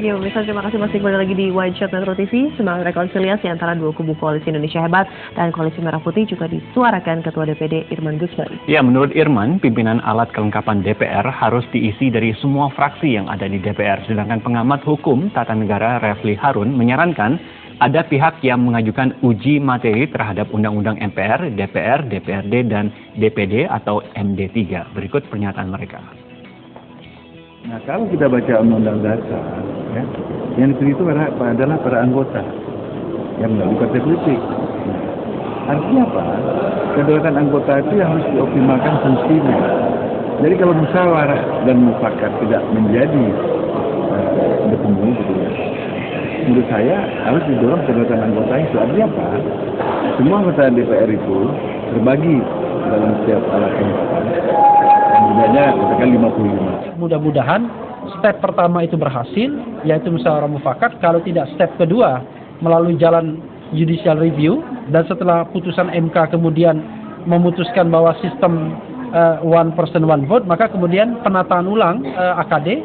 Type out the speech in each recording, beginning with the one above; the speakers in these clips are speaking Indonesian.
Ya, pemirsa, terima kasih masih kembali lagi di Wide Shot Metro TV. Semangat rekonsiliasi antara dua kubu Koalisi Indonesia Hebat dan Koalisi Merah Putih juga disuarakan Ketua DPD Irman Guzman. Ya, menurut Irman, pimpinan alat kelengkapan DPR harus diisi dari semua fraksi yang ada di DPR. Sedangkan pengamat hukum tata negara Refli Harun menyarankan ada pihak yang mengajukan uji materi terhadap Undang-Undang MPR, DPR, DPRD, dan DPD atau MD3. Berikut pernyataan mereka. Nah, kalau kita baca Undang-Undang Dasar, ya, yang dipilih itu adalah para anggota yang melalui partai politik. Nah, artinya apa? Kedaulatan anggota itu yang harus dioptimalkan fungsinya. Jadi kalau musyawarah dan mufakat tidak menjadi bertemu, gitu ya, menurut saya harus didorong kedaulatan anggota itu. Artinya apa? Semua anggota DPR itu terbagi dalam setiap alat kelengkapan. Jumlahnya katakan 55. Mudah-mudahan step pertama itu berhasil, yaitu musyawarah mufakat. Kalau tidak, step kedua melalui jalan judicial review, dan setelah putusan MK kemudian memutuskan bahwa sistem one person one vote, maka kemudian penataan ulang AKD,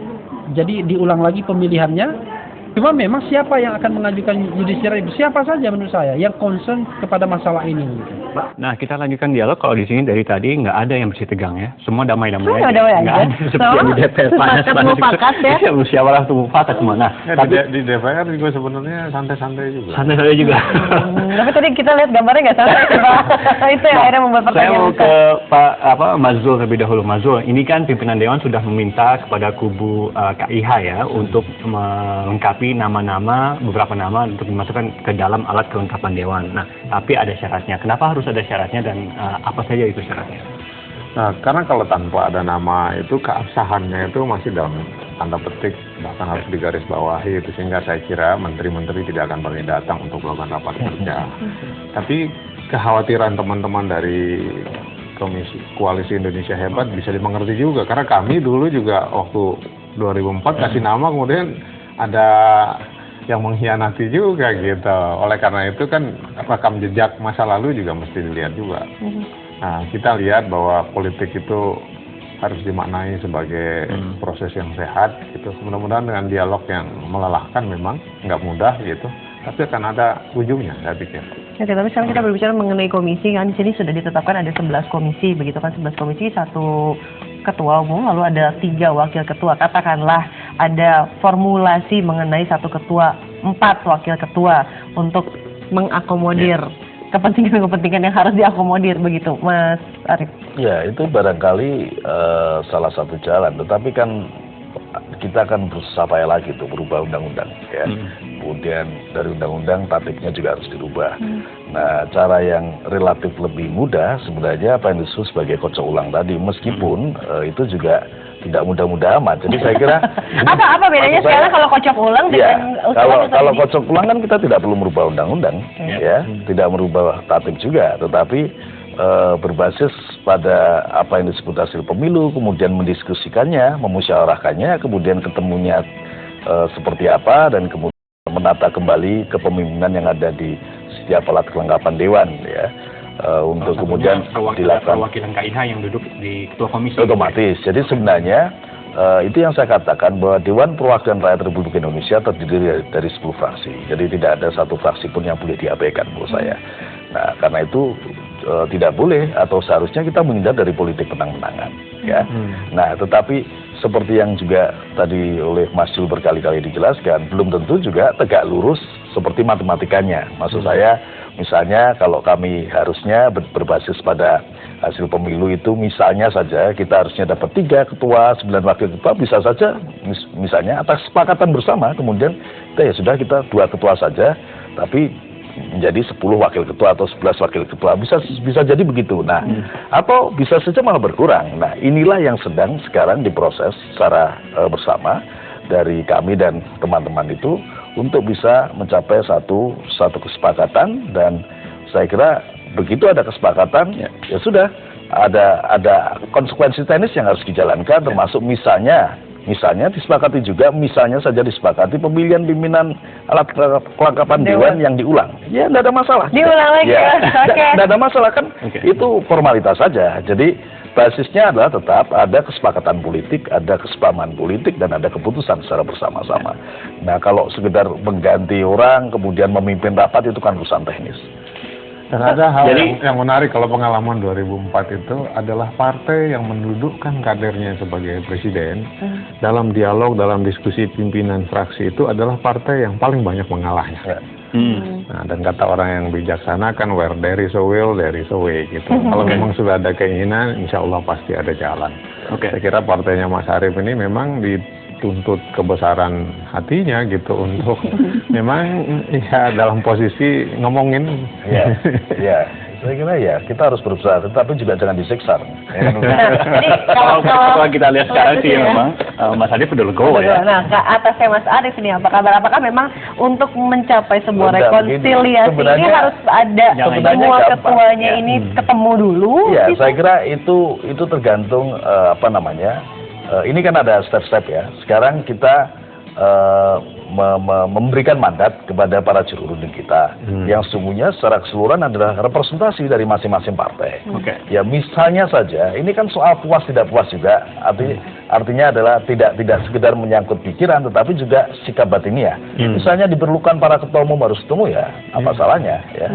jadi diulang lagi pemilihannya. Cuma memang siapa yang akan mengajukan judicial review? Siapa saja menurut saya yang concern kepada masalah ini. Nah, kita lanjutkan dialog. Kalau di sini dari tadi nggak ada yang bersih tegang ya. Semua damai-damai aja. Nggak ada seperti yang di DPR panas-panas ya. Musyawarah tuh mufakat semua. Nah, tapi di DPR juga sebenarnya santai-santai juga. Santai-santai juga. Tapi tadi kita lihat gambarnya nggak santai, Pak. Itu yang akhirnya membuat pertanyaan. Saya mau ke Pak Mazul terlebih dahulu. Mazul, ini kan pimpinan Dewan sudah meminta kepada kubu KIH ya untuk melengkapi nama-nama, beberapa nama untuk dimasukkan ke dalam alat kelengkapan Dewan. Nah, tapi ada syaratnya. Kenapa harus ada syaratnya dan apa saja itu syaratnya? Nah, karena kalau tanpa ada nama itu keabsahannya itu masih dalam tanda petik, bahkan harus digarisbawahi itu, sehingga saya kira menteri-menteri tidak akan banyak datang untuk melakukan rapat kerja. Tapi kekhawatiran teman-teman dari Komisi Koalisi Indonesia Hebat bisa dimengerti juga, karena kami dulu juga waktu 2004 kasih nama, kemudian ada yang mengkhianati juga gitu. Oleh karena itu kan rekam jejak masa lalu juga mesti dilihat juga. Nah, kita lihat bahwa politik itu harus dimaknai sebagai proses yang sehat gitu. Mudah-mudahan dengan dialog yang melelahkan, memang nggak mudah gitu, tapi akan ada ujungnya, saya pikir. Oke, tapi sekarang kita berbicara mengenai komisi, kan di sini sudah ditetapkan ada 11 komisi, begitu kan, 11 komisi, 1 ketua umum, lalu ada 3 wakil ketua. Katakanlah ada formulasi mengenai 1 ketua, 4 wakil ketua untuk mengakomodir kepentingan-kepentingan yang harus diakomodir, begitu, Mas Arief? Ya, itu barangkali salah satu jalan, tetapi kan kita akan berusaha payah lagi untuk berubah undang-undang, ya. Kemudian dari undang-undang tatipnya juga harus dirubah. Nah, cara yang relatif lebih mudah sebenarnya apa yang disebut sebagai kocok ulang tadi, meskipun itu juga tidak mudah-mudah amat. Jadi saya kira apa bedanya sekarang kalau kocok ulang dengan kalau kocok ulang kan kita tidak perlu merubah undang-undang, ya, tidak merubah tatip juga, tetapi berbasis pada apa yang disebut hasil pemilu, kemudian mendiskusikannya, memusyawarahkannya, kemudian ketemunya seperti apa, dan kemudian menata kembali kepemimpinan yang ada di setiap alat kelengkapan Dewan, ya. Untuk kemudian dilakukan perwakilan KIH yang duduk di ketua komisi. Otomatis. Jadi sebenarnya itu yang saya katakan, bahwa Dewan Perwakilan Rakyat Republik Indonesia terdiri dari 10 fraksi. Jadi tidak ada satu fraksi pun yang boleh diabaikan menurut saya. Nah, karena itu tidak boleh atau seharusnya kita menghindar dari politik menang-menangan, ya. Nah, tetapi seperti yang juga tadi oleh Mas Jul berkali-kali dijelaskan, belum tentu juga tegak lurus seperti matematikanya. Maksud saya, misalnya kalau kami harusnya berbasis pada hasil pemilu itu, misalnya saja kita harusnya dapat 3 ketua, 9 wakil ketua, bisa saja misalnya atas kesepakatan bersama, kemudian kita 2 ketua saja, tapi menjadi 10 wakil ketua atau 11 wakil ketua, bisa jadi begitu. Nah, atau bisa saja malah berkurang. Nah, inilah yang sedang sekarang diproses secara bersama dari kami dan teman-teman itu untuk bisa mencapai satu kesepakatan. Dan saya kira begitu ada kesepakatan, ya sudah ada konsekuensi teknis yang harus dijalankan, termasuk misalnya disepakati juga, misalnya saja disepakati pemilihan pimpinan alat kelengkapan Dewan yang diulang. Ya, tidak ada masalah. Diulang lagi ya? Tidak ada masalah kan, itu formalitas saja. Jadi basisnya adalah tetap ada kesepakatan politik, ada kesepahaman politik, dan ada keputusan secara bersama-sama. Nah, kalau sekedar mengganti orang kemudian memimpin rapat itu kan urusan teknis. Dan ada hal Jadi- yang menarik kalau pengalaman 2004 itu adalah partai yang mendudukkan kadernya sebagai presiden dalam dialog, dalam diskusi pimpinan fraksi itu adalah partai yang paling banyak mengalahnya. Ya. Nah, dan kata orang yang bijaksana kan where there is a will, there is a way gitu. Kalau memang sudah ada keinginan, insya Allah pasti ada jalan. Oke. Saya kira partainya Mas Arief ini memang dituntut kebesaran hatinya gitu untuk memang ya dalam posisi ngomongin. Ya, ya. Saya kira ya kita harus berusaha, tetapi juga jangan disiksa. Ya, Jadi Kalau kalau kita lihat sekarang sih ya. memang Mas Arief udah legowo ya. Nah, ke atasnya Mas Arief ini apa kabar? Apakah memang untuk mencapai sebuah Udah, rekonsiliasi begini. ini Sebenarnya- harus ada sebenarnya semua gampang. ketuanya Ya. ini ketemu dulu? Iya, gitu? saya kira itu tergantung apa namanya. Ini kan ada step-step ya. Sekarang kita memberikan mandat kepada para juru runding kita yang sesungguhnya secara keseluruhan adalah representasi dari masing-masing partai. Oke. Ya misalnya saja, ini kan soal puas tidak puas juga. Artinya adalah tidak sekedar menyangkut pikiran, tetapi juga sikap batinnya. Misalnya diperlukan para ketua umum harus ketemu ya, apa salahnya? Ya,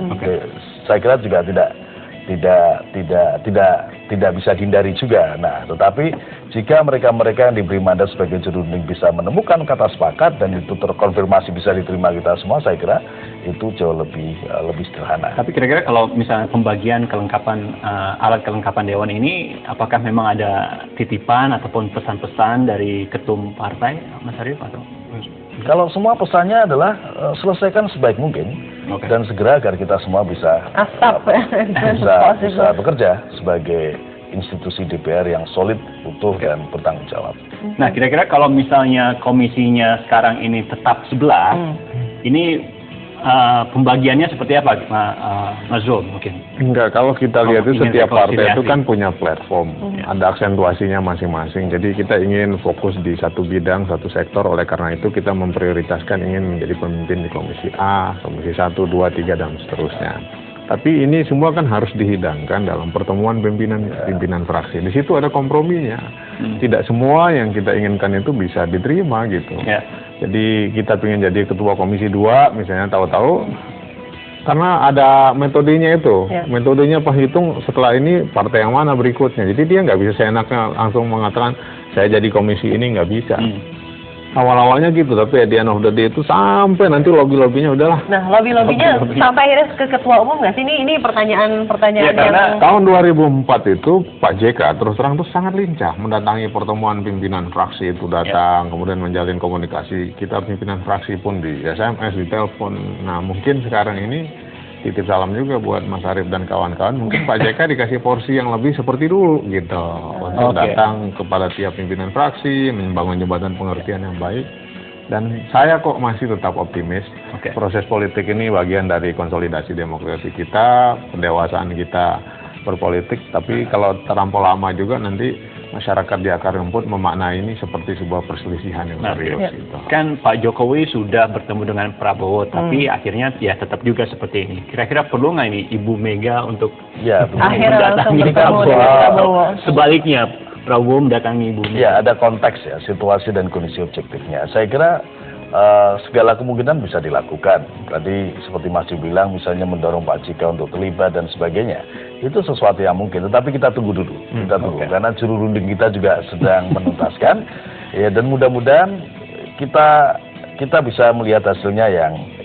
saya kira juga tidak bisa dihindari juga. Nah, tetapi jika mereka-mereka yang diberi mandat sebagai juru runding bisa menemukan kata sepakat dan itu terkonfirmasi bisa diterima kita semua, saya kira itu jauh lebih sederhana. Tapi kira-kira kalau misalnya pembagian kelengkapan alat kelengkapan dewan ini, apakah memang ada titipan ataupun pesan-pesan dari ketum partai, Mas Arief atau? Kalau semua pesannya adalah selesaikan sebaik mungkin Oke. dan segera agar kita semua bisa Asap. bisa bekerja sebagai institusi DPR yang solid, utuh dan bertanggung jawab. Nah, kira-kira kalau misalnya komisinya sekarang ini tetap 11, ini pembagiannya seperti apa, Mas Zul mungkin? Enggak, kalau kita lihat itu ingin setiap partai itu rekonsiliasi. kan punya platform, ada aksentuasinya masing-masing. Jadi kita ingin fokus di satu bidang, satu sektor. Oleh karena itu kita memprioritaskan ingin menjadi pemimpin di komisi A, komisi 1, 2, 3 dan seterusnya. Tapi ini semua kan harus dihidangkan dalam pertemuan pimpinan fraksi. Di situ ada komprominya. Tidak semua yang kita inginkan itu bisa diterima gitu. Ya. Jadi kita ingin jadi ketua komisi 2 misalnya, tahu-tahu karena ada metodenya itu. Ya. Metodenya pas hitung setelah ini partai yang mana berikutnya. Jadi dia nggak bisa seenaknya langsung mengatakan saya jadi komisi ini, nggak bisa. Awal-awalnya gitu, tapi at the end of the day itu sampai nanti lobby-lobbynya udahlah. Nah, lobby-lobbynya sampai akhirnya ke ketua umum nggak sih? Ini pertanyaan Ya, karena yang Tahun 2004 itu Pak JK terus terang tuh sangat lincah mendatangi pertemuan pimpinan fraksi itu datang, kemudian menjalin komunikasi. Kita pimpinan fraksi pun di SMS, di telepon. Nah mungkin sekarang ini titip salam juga buat Mas Arief dan kawan-kawan. Mungkin Pak JK dikasih porsi yang lebih seperti dulu gitu. Untuk Oke. datang kepada tiap pimpinan fraksi, membangun jembatan pengertian yang baik. Dan saya kok masih tetap optimis. Oke. Proses politik ini bagian dari konsolidasi demokrasi kita, pendewasaan kita berpolitik. Tapi kalau terlampau lama juga nanti masyarakat di akar rumput memaknai ini seperti sebuah perselisihan yang Nah, serius. ya. Gitu. kan Pak Jokowi sudah bertemu dengan Prabowo, tapi akhirnya ya tetap juga seperti ini. Kira-kira perlu nggak ini Ibu Mega untuk Ya, akhirnya langsung mendatangi bertemu dengan Prabowo. Sebaliknya, Prabowo mendatangi Ibu Mega. ya ada konteks ya, situasi dan kondisi objektifnya. Saya kira segala kemungkinan bisa dilakukan. Tadi seperti Mas Yu bilang, misalnya mendorong Pak JK untuk terlibat dan sebagainya. Itu sesuatu yang mungkin, tetapi kita tunggu dulu. Kita tunggu, karena juru runding kita juga sedang menuntaskan. Ya, dan mudah-mudahan kita bisa melihat hasilnya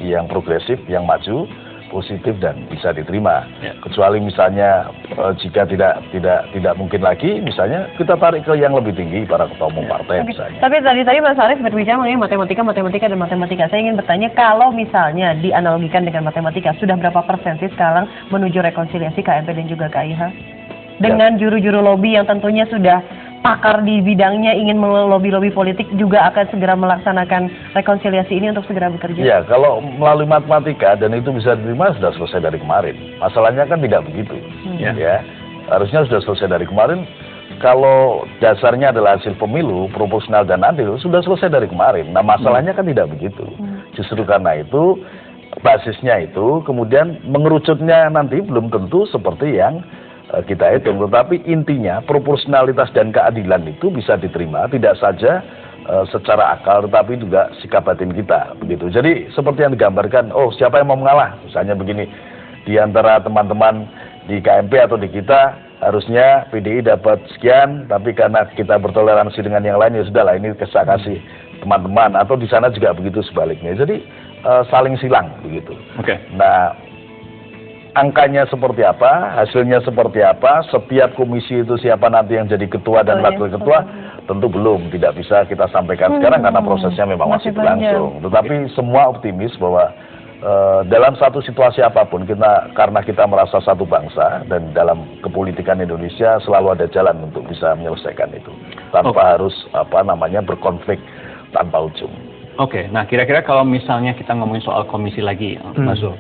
yang progresif, yang maju, positif dan bisa diterima. Ya. Kecuali misalnya jika tidak mungkin lagi, misalnya kita tarik ke yang lebih tinggi para ketua umum partai misalnya. Tapi tadi Mas Arief berbicara mengenai matematika. Saya ingin bertanya, kalau misalnya dianalogikan dengan matematika, sudah berapa persen sih sekarang menuju rekonsiliasi KMP dan juga KIH? Dengan juru-juru lobby yang tentunya sudah pakar di bidangnya, ingin melobi-lobi politik, juga akan segera melaksanakan rekonsiliasi ini untuk segera bekerja. Ya, kalau melalui matematika dan itu bisa diterima sudah selesai dari kemarin. Masalahnya kan tidak begitu. Ya, harusnya sudah selesai dari kemarin. Kalau dasarnya adalah hasil pemilu, proporsional dan adil, sudah selesai dari kemarin. Nah, masalahnya kan tidak begitu. Justru karena itu, basisnya itu, kemudian mengerucutnya nanti belum tentu seperti yang kita hitung. Tetapi intinya proporsionalitas dan keadilan itu bisa diterima tidak saja secara akal tetapi juga sikap batin kita begitu. Jadi seperti yang digambarkan, oh siapa yang mau mengalah, misalnya begini, di antara teman-teman di KMP atau di kita harusnya PDI dapat sekian, tapi karena kita bertoleransi dengan yang lain ya sudahlah ini saya kasih teman-teman, atau di sana juga begitu sebaliknya. Jadi saling silang begitu. Oke. Nah, angkanya seperti apa, hasilnya seperti apa, setiap komisi itu siapa nanti yang jadi ketua dan wakil ketua, tentu belum, tidak bisa kita sampaikan sekarang karena prosesnya memang masih berlangsung. Tetapi semua optimis bahwa dalam satu situasi apapun karena kita merasa satu bangsa dan dalam kepolitikan Indonesia selalu ada jalan untuk bisa menyelesaikan itu tanpa harus berkonflik tanpa ujung. Oke, nah kira-kira kalau misalnya kita ngomongin soal komisi lagi, Mas Zul,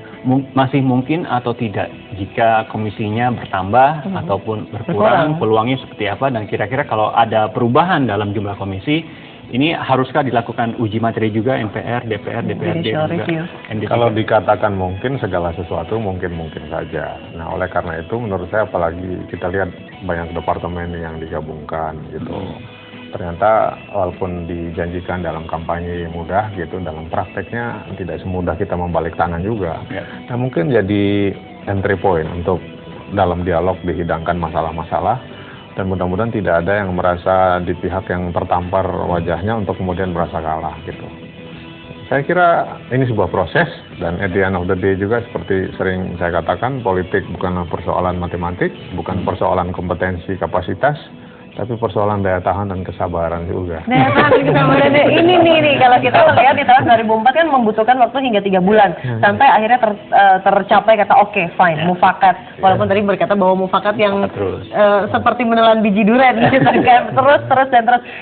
masih mungkin atau tidak jika komisinya bertambah ataupun berkurang, peluangnya seperti apa, dan kira-kira kalau ada perubahan dalam jumlah komisi, ini haruskah dilakukan uji materi juga MPR, DPR, DPRD juga? Kalau dikatakan mungkin, segala sesuatu mungkin-mungkin saja. Nah, oleh karena itu menurut saya apalagi kita lihat banyak departemen yang digabungkan gitu. Ternyata walaupun dijanjikan dalam kampanye mudah gitu, dalam prakteknya tidak semudah kita membalik tangan juga. Nah, mungkin jadi entry point untuk dalam dialog dihidangkan masalah-masalah. Dan mudah-mudahan tidak ada yang merasa di pihak yang tertampar wajahnya untuk kemudian merasa kalah gitu. Saya kira ini sebuah proses, dan at the end of the day juga seperti sering saya katakan, politik bukanlah persoalan matematik, bukan persoalan kompetensi kapasitas, tapi persoalan daya tahan dan kesabaran juga. Daya tahan dan kesabaran, ini nih kalau kita lihat di tahun 2004 kan membutuhkan waktu hingga 3 bulan sampai akhirnya tercapai kata oke, fine, mufakat. Walaupun tadi berkata bahwa mufakat yang seperti menelan biji durian gitu kan, terus.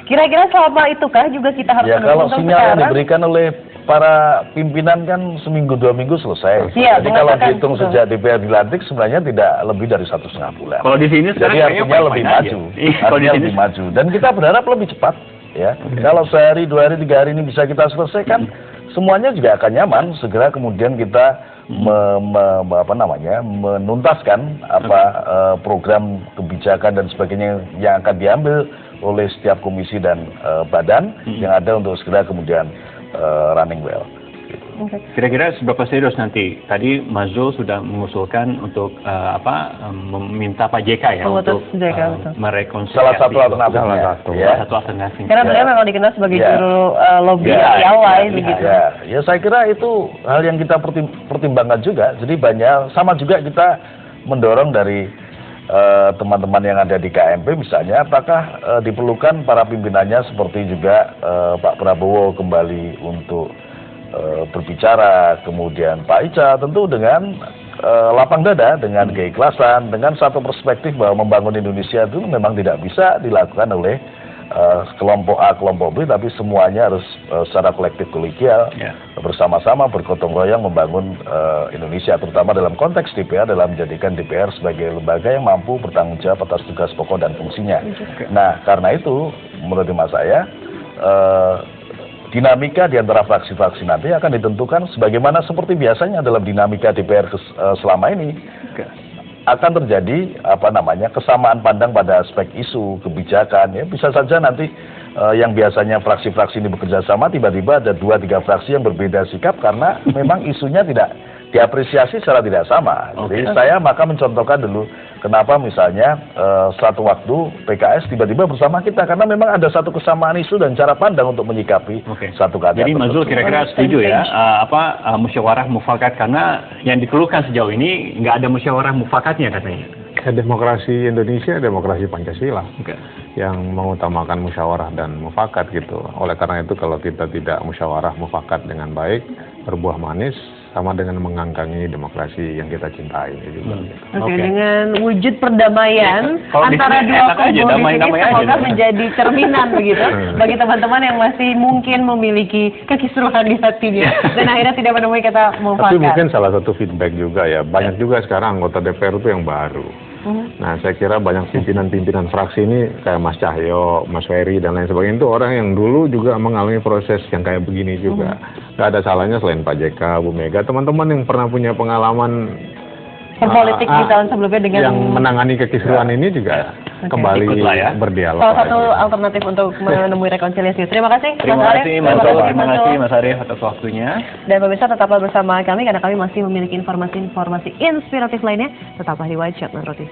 Kira-kira selama itukah juga kita harus menunggu kalau sinyal yang diberikan oleh para pimpinan kan seminggu 2 minggu selesai. Jadi kalau dihitung sejak DPR dilantik sebenarnya tidak lebih dari 1,5 bulan. Kalau di sini jadi artinya lebih maju. Artinya lebih maju. Dan kita berharap lebih cepat. Ya. Kalau sehari, 2 hari, 3 hari ini bisa kita selesaikan, semuanya juga akan nyaman. Segera kemudian kita menuntaskan program kebijakan dan sebagainya yang akan diambil oleh setiap komisi dan badan yang ada untuk segera kemudian running well. Kira-kira seberapa serius nanti? Tadi Mas Zul sudah mengusulkan untuk meminta Pak JK ya untuk merekonsiliasi. Salah satu alternatifnya. Satu alternatif. Karena beliau memang dikenal sebagai juru lobby piawai begitu. Ya, saya kira itu hal yang kita pertimbangkan juga. Jadi banyak, sama juga kita mendorong dari teman-teman yang ada di KMP misalnya, apakah diperlukan para pimpinannya seperti juga Pak Prabowo kembali untuk berbicara, kemudian Pak Ica tentu dengan lapang dada, dengan keikhlasan, dengan satu perspektif bahwa membangun Indonesia itu memang tidak bisa dilakukan oleh kelompok A, kelompok B, tapi semuanya harus secara kolektif kolegial bersama-sama bergotong royong membangun Indonesia, terutama dalam konteks DPR, dalam menjadikan DPR sebagai lembaga yang mampu bertanggung jawab atas tugas pokok dan fungsinya. Nah, karena itu menurut hemat saya dinamika di antara fraksi-fraksi nanti akan ditentukan sebagaimana seperti biasanya dalam dinamika DPR selama ini. Akan terjadi kesamaan pandang pada aspek isu kebijakan, ya bisa saja nanti yang biasanya fraksi-fraksi ini bekerja sama tiba-tiba ada 2-3 fraksi yang berbeda sikap karena memang isunya tidak diapresiasi secara tidak sama. Jadi saya maka mencontohkan dulu kenapa misalnya satu waktu PKS tiba-tiba bersama kita, karena memang ada satu kesamaan isu dan cara pandang untuk menyikapi satu keadaan. Jadi Mas Zul kira-kira setuju ya musyawarah mufakat, karena yang dikeluhkan sejauh ini nggak ada musyawarah mufakatnya katanya. Demokrasi Indonesia, demokrasi Pancasila yang mengutamakan musyawarah dan mufakat gitu. Oleh karena itu kalau kita tidak musyawarah mufakat dengan baik, berbuah manis, sama dengan mengangkangi demokrasi yang kita cintai juga. Dengan wujud perdamaian antara dua kubu di sini semoga menjadi cerminan begitu bagi teman-teman yang masih mungkin memiliki kekisruhan di hatinya dan akhirnya tidak menemui kata mufakat. Tapi mungkin salah satu feedback juga ya, banyak juga sekarang anggota DPR itu yang baru. Nah, saya kira banyak pimpinan-pimpinan fraksi ini kayak Mas Cahyo, Mas Ferry dan lain sebagainya itu orang yang dulu juga mengalami proses yang kayak begini juga. Gak ada salahnya selain Pak JK, Bu Mega, teman-teman yang pernah punya pengalaman perpolitik di tahun sebelumnya dengan yang menangani kekisruhan ini juga kembali Ikutlah ya. berdialog. salah satu alternatif untuk menemui rekonsiliasi. Terima kasih Terima Mas Arief. kasih Mas Arif, terima kasih Mas Arif atas waktunya. Dan pemirsa tetaplah bersama kami karena kami masih memiliki informasi-informasi inspiratif lainnya. Tetaplah di White Shot Metro TV.